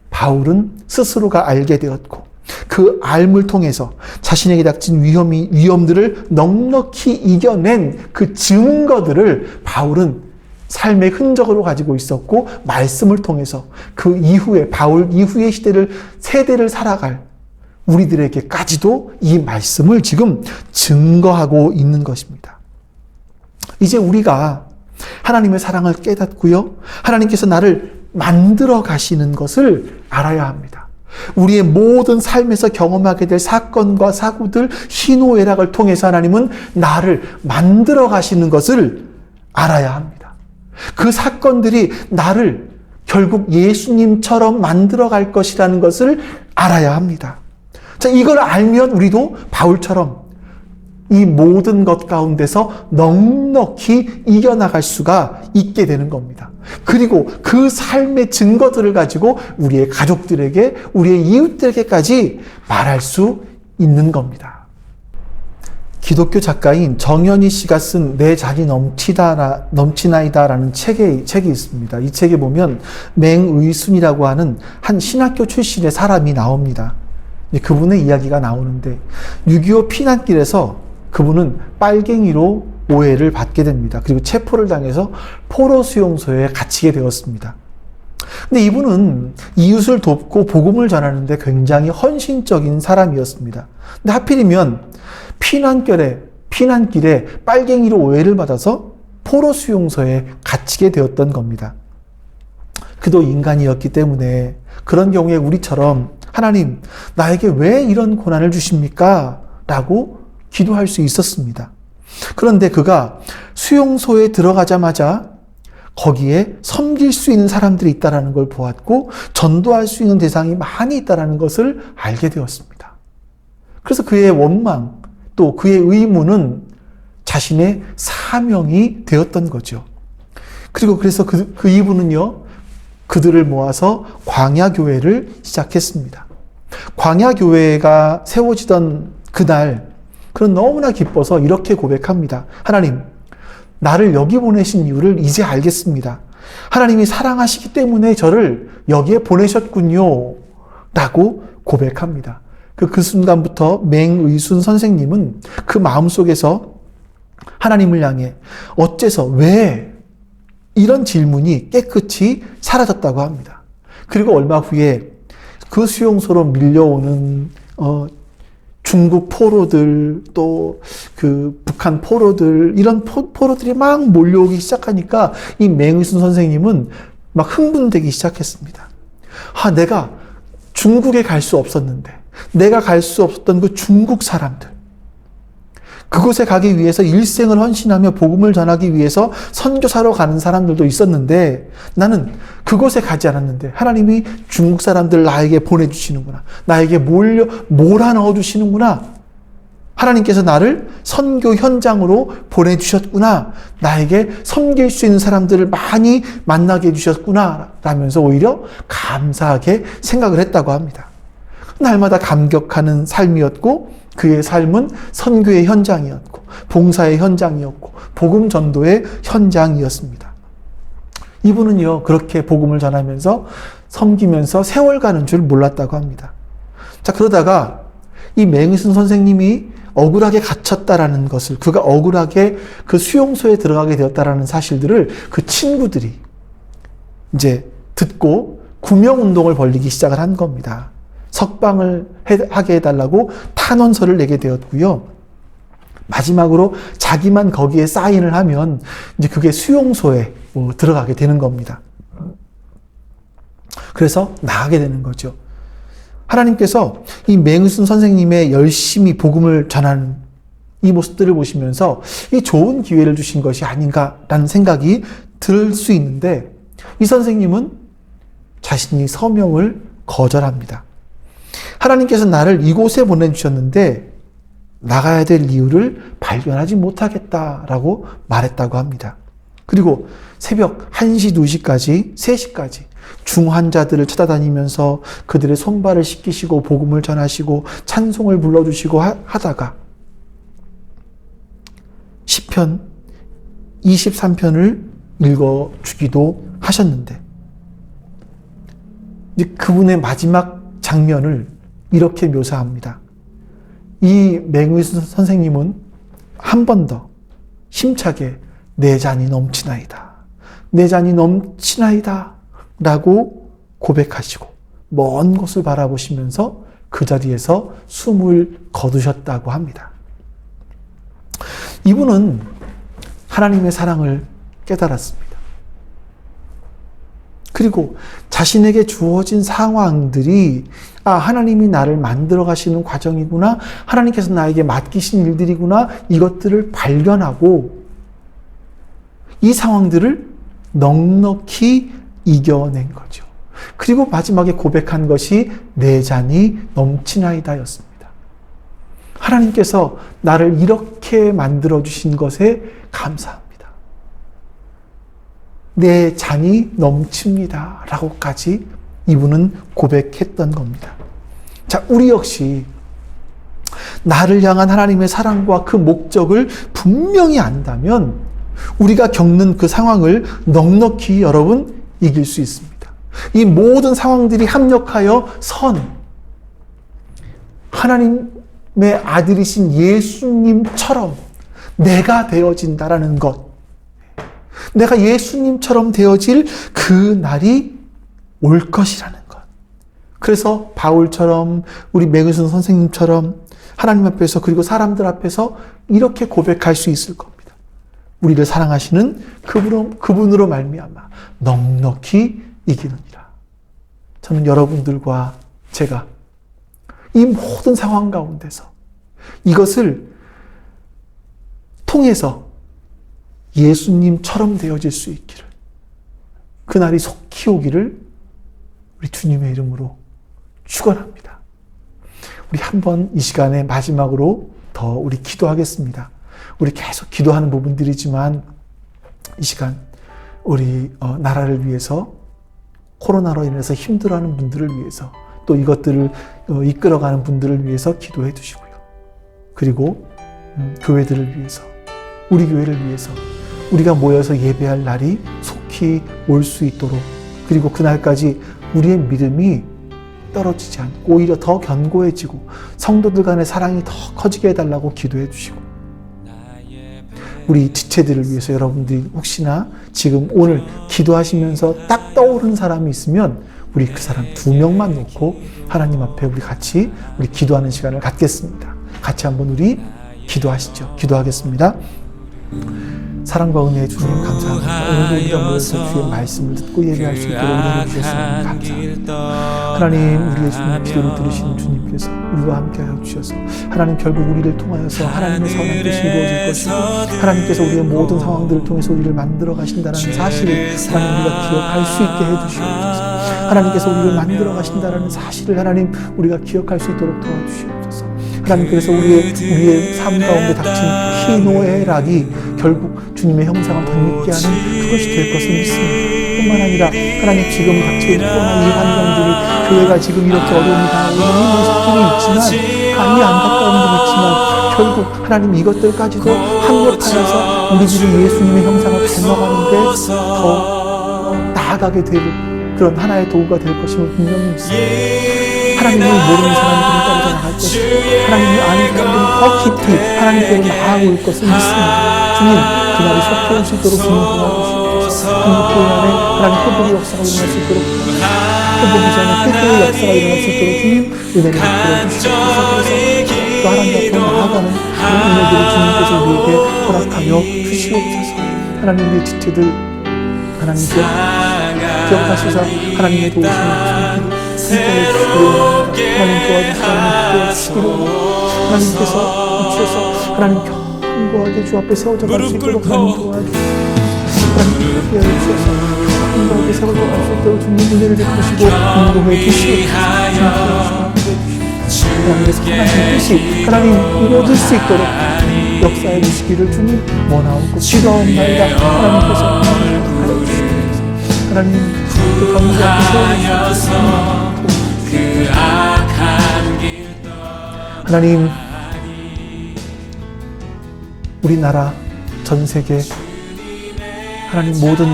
바울은 스스로가 알게 되었고, 그 알물 통해서 자신에게 닥친 위험들을 넉넉히 이겨낸 그 증거들을 바울은 삶의 흔적으로 가지고 있었고, 말씀을 통해서 그 이후에, 바울 이후의 세대를 살아갈 우리들에게까지도 이 말씀을 지금 증거하고 있는 것입니다. 이제 우리가 하나님의 사랑을 깨닫고요, 하나님께서 나를 만들어 가시는 것을 알아야 합니다. 우리의 모든 삶에서 경험하게 될 사건과 사고들, 희노애락을 통해서 하나님은 나를 만들어 가시는 것을 알아야 합니다. 그 사건들이 나를 결국 예수님처럼 만들어 갈 것이라는 것을 알아야 합니다. 자, 이걸 알면 우리도 바울처럼 이 모든 것 가운데서 넉넉히 이겨나갈 수가 있게 되는 겁니다. 그리고 그 삶의 증거들을 가지고 우리의 가족들에게, 우리의 이웃들에게까지 말할 수 있는 겁니다. 기독교 작가인 정현희 씨가 쓴 내 잔이 넘치나이다라는 책이 있습니다. 이 책에 보면 맹의순이라고 하는 한 신학교 출신의 사람이 나옵니다. 그분의 이야기가 나오는데 6.25 피난길에서 그분은 빨갱이로 오해를 받게 됩니다. 그리고 체포를 당해서 포로 수용소에 갇히게 되었습니다. 근데 이분은 이웃을 돕고 복음을 전하는데 굉장히 헌신적인 사람이었습니다. 근데 하필이면 피난길에 빨갱이로 오해를 받아서 포로 수용소에 갇히게 되었던 겁니다. 그도 인간이었기 때문에 그런 경우에 우리처럼 하나님, 나에게 왜 이런 고난을 주십니까? 라고 기도할 수 있었습니다. 그런데 그가 수용소에 들어가자마자 거기에 섬길 수 있는 사람들이 있다는 걸 보았고 전도할 수 있는 대상이 많이 있다는 것을 알게 되었습니다. 그래서 그의 원망, 또 그의 의무는 자신의 사명이 되었던 거죠. 그래서 그 이분은요, 그들을 모아서 광야교회를 시작했습니다. 광야교회가 세워지던 그날, 그는 너무나 기뻐서 이렇게 고백합니다. 하나님, 나를 여기 보내신 이유를 이제 알겠습니다. 하나님이 사랑하시기 때문에 저를 여기에 보내셨군요. 라고 고백합니다. 그 순간부터 맹의순 선생님은 그 마음속에서 하나님을 향해 어째서, 왜 이런 질문이 깨끗이 사라졌다고 합니다. 그리고 얼마 후에 그 수용소로 밀려오는 중국 포로들, 또 그 북한 포로들, 이런 포로들이 막 몰려오기 시작하니까 이 맹의순 선생님은 막 흥분되기 시작했습니다. 내가 중국에 갈 수 없었는데, 내가 갈 수 없었던 그 중국 사람들, 그곳에 가기 위해서 일생을 헌신하며 복음을 전하기 위해서 선교사로 가는 사람들도 있었는데 나는 그곳에 가지 않았는데 하나님이 중국 사람들 나에게 보내주시는구나. 나에게 몰아넣어 주시는구나. 하나님께서 나를 선교 현장으로 보내주셨구나. 나에게 섬길 수 있는 사람들을 많이 만나게 해주셨구나. 라면서 오히려 감사하게 생각을 했다고 합니다. 날마다 감격하는 삶이었고 그의 삶은 선교의 현장이었고 봉사의 현장이었고 복음 전도의 현장이었습니다. 이분은요, 그렇게 복음을 전하면서 섬기면서 세월 가는 줄 몰랐다고 합니다. 자, 그러다가 이 맹의순 선생님이 억울하게 갇혔다라는 것을, 그가 억울하게 그 수용소에 들어가게 되었다라는 사실들을 그 친구들이 이제 듣고 구명운동을 벌이기 시작을 한 겁니다. 석방을 하게 해달라고 탄원서를 내게 되었고요. 마지막으로 자기만 거기에 사인을 하면 이제 그게 수용소에 들어가게 되는 겁니다. 그래서 나가게 되는 거죠. 하나님께서 이 맹의순 선생님의 열심히 복음을 전하는 이 모습들을 보시면서 이 좋은 기회를 주신 것이 아닌가라는 생각이 들 수 있는데 이 선생님은 자신이 서명을 거절합니다. 하나님께서 나를 이곳에 보내주셨는데 나가야 될 이유를 발견하지 못하겠다라고 말했다고 합니다. 그리고 새벽 1시, 2시까지, 3시까지 중환자들을 찾아다니면서 그들의 손발을 씻기시고 복음을 전하시고 찬송을 불러주시고 하다가 시편 23편을 읽어주기도 하셨는데 이제 그분의 마지막 장면을 이렇게 묘사합니다. 이 맹의순 선생님은 한 번 더 힘차게 내 잔이 넘치나이다. 내 잔이 넘치나이다. 라고 고백하시고 먼 곳을 바라보시면서 그 자리에서 숨을 거두셨다고 합니다. 이분은 하나님의 사랑을 깨달았습니다. 그리고 자신에게 주어진 상황들이 하나님이 나를 만들어 가시는 과정이구나, 하나님께서 나에게 맡기신 일들이구나, 이것들을 발견하고 이 상황들을 넉넉히 이겨낸 거죠. 그리고 마지막에 고백한 것이 내 잔이 넘치나이다였습니다. 하나님께서 나를 이렇게 만들어 주신 것에 감사합니다. 내 잔이 넘칩니다 라고까지 이분은 고백했던 겁니다. 자, 우리 역시 나를 향한 하나님의 사랑과 그 목적을 분명히 안다면 우리가 겪는 그 상황을 넉넉히 여러분 이길 수 있습니다. 이 모든 상황들이 합력하여 하나님의 아들이신 예수님처럼 내가 되어진다라는 것, 내가 예수님처럼 되어질 그 날이 올 것이라는 것. 그래서 바울처럼, 우리 맥은순 선생님처럼 하나님 앞에서, 그리고 사람들 앞에서 이렇게 고백할 수 있을 겁니다. 우리를 사랑하시는 그분으로 말미암아 넉넉히 이기느니라. 저는 여러분들과 제가 이 모든 상황 가운데서 이것을 통해서 예수님처럼 되어질 수 있기를, 그날이 속히 오기를 우리 주님의 이름으로 축원합니다. 우리 한번 이 시간에 마지막으로 더 우리 기도하겠습니다. 우리 계속 기도하는 부분들이지만 이 시간 우리 나라를 위해서, 코로나로 인해서 힘들어하는 분들을 위해서, 또 이것들을 이끌어가는 분들을 위해서 기도해 주시고요. 그리고 교회들을 위해서, 우리 교회를 위해서 우리가 모여서 예배할 날이 속히 올 수 있도록, 그리고 그날까지 우리의 믿음이 떨어지지 않고 오히려 더 견고해지고 성도들 간의 사랑이 더 커지게 해달라고 기도해 주시고, 우리 지체들을 위해서 여러분들이 혹시나 지금 오늘 기도하시면서 딱 떠오르는 사람이 있으면 우리 그 사람 2명만 놓고 하나님 앞에 우리 같이 우리 기도하는 시간을 갖겠습니다. 같이 한번 우리 기도하시죠. 기도하겠습니다. 사랑과 은혜의 주님 감사합니다. 오늘도 우리가 모여서 주의 말씀을 듣고 예배할 수 있도록 은혜를 주셨습니다. 감사합니다. 하나님, 우리의 주님 기도를 들으시는 주님께서 우리와 함께하여 주셔서 하나님, 결국 우리를 통하여서 하나님의 선한 뜻이 이루어질 것이고 하나님께서 우리의 모든 상황들을 통해서 우리를 만들어 가신다는 사실을 하나님 우리가 기억할 수 있게 해주시옵소서. 하나님께서 우리를 만들어 가신다는 사실을 하나님 우리가 기억할 수 있도록 도와주시옵소서. 하나님, 그래서 우리의 삶 가운데 닥친 희노애락이 결국 주님의 형상을 덧입게 하는 그것이 될 것을 믿습니다. 뿐만 아니라 하나님, 지금 닥친 코로나 이 환경들이 교회가 지금 이렇게 어려움이 당하고 있는 속들이 있지만, 이 안타까움도 있지만 결국 하나님 이것들까지도 합력하여서 우리들이 예수님의 형상을 닮아가는데 더 나아가게 될 그런 하나의 도구가 될 것임을 분명히 믿습니다. 하나님을 모르는 사람들은 떨어져 나갈 것이고 하나님을 아는 사람들은 더 깊이 하나님께로 나아올 것을 믿습니다. 주님, 그날이 속히 올 수 있도록 주님 도와주시옵소서. 한국교회 안에 하나님 회복의 역사가 일어날 수 있도록, 회복이 전에 회개의 역사가 일어날 수 있도록 주님 은혜를 베풀어 주시옵소서. 그래서 또 하나님 앞으로 나아가는 그런 은혜들을 주님께서 우리에게 허락하여 주시옵소서. 하나님, 우리의 지체들 하나님 기억하시사 하나님의 도우심을 함께해 주시기를 하나님 도와주시기를 하나님께서 주셔서 하나님 견고하게 주 앞에 세워져 갈 수 있도록 하나님 도와주시옵소서. 하나님 함께해 주셔서 견고하게 세워져 갈 수 있도록 주님 은혜를 베푸시고 인도해 주시옵소서. 하나님의 선하신 뜻이 하나님 이루어질 수 있도록 역사해 주시기를 주님 원하옵고 기도하옵나이다. 하나님께서 하여 주시옵소서. 하나님 그 견고하게 세워주시옵소서. 하나님, 우리나라, 전 세계 하나님 모든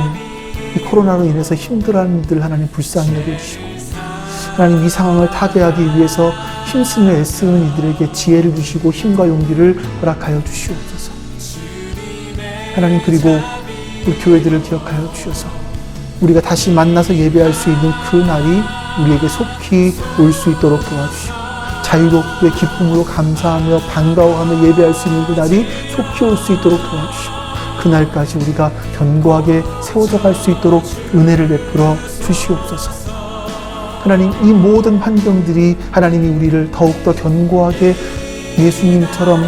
이 코로나로 인해서 힘들어하는 이들 하나님 불쌍히 여겨주시고, 하나님 이 상황을 타개하기 위해서 힘쓰며 애쓰는 이들에게 지혜를 주시고 힘과 용기를 허락하여 주시옵소서. 하나님, 그리고 우리 교회들을 기억하여 주셔서 우리가 다시 만나서 예배할 수 있는 그 날이 우리에게 속히 올 수 있도록 도와주시고, 자유롭게 기쁨으로 감사하며 반가워하며 예배할 수 있는 그 날이 속히 올 수 있도록 도와주시고, 그날까지 우리가 견고하게 세워져 갈 수 있도록 은혜를 베풀어 주시옵소서. 하나님, 이 모든 환경들이 하나님이 우리를 더욱더 견고하게 예수님처럼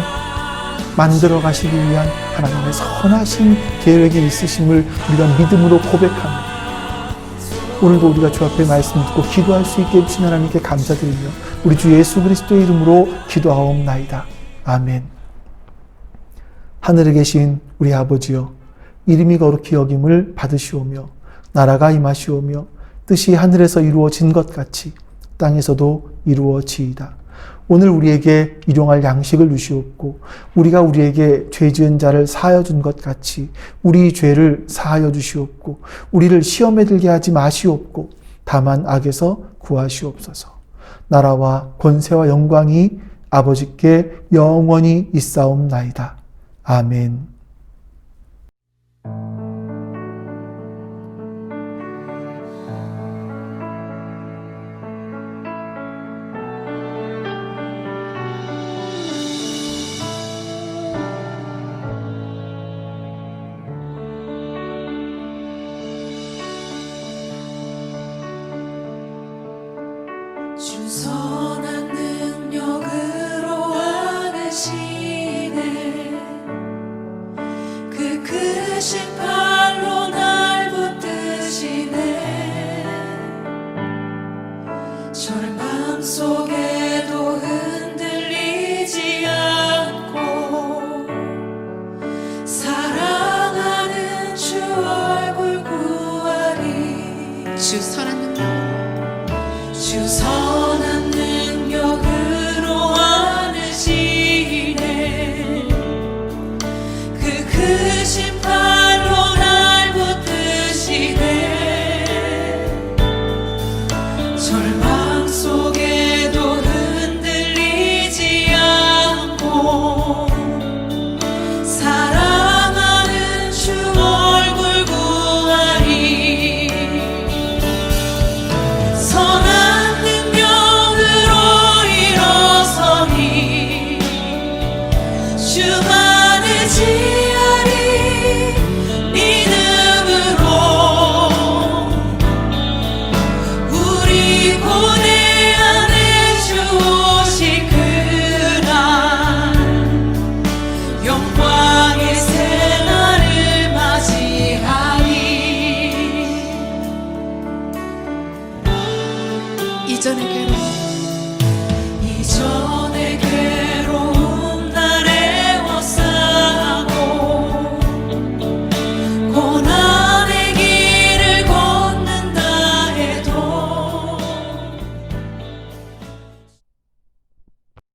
만들어 가시기 위한 하나님의 선하신 계획이 있으심을 우리가 믿음으로 고백합니다. 오늘도 우리가 주 앞에 말씀 듣고 기도할 수 있게 해주신 하나님께 감사드리며 우리 주 예수 그리스도의 이름으로 기도하옵나이다. 아멘. 하늘에 계신 우리 아버지여, 이름이 거룩히 여김을 받으시오며 나라가 임하시오며 뜻이 하늘에서 이루어진 것 같이 땅에서도 이루어지이다. 오늘 우리에게 일용할 양식을 주시옵고 우리가 우리에게 죄 지은 자를 사하여 준 것 같이 우리 죄를 사하여 주시옵고 우리를 시험에 들게 하지 마시옵고 다만 악에서 구하시옵소서. 나라와 권세와 영광이 아버지께 영원히 있사옵나이다. 아멘.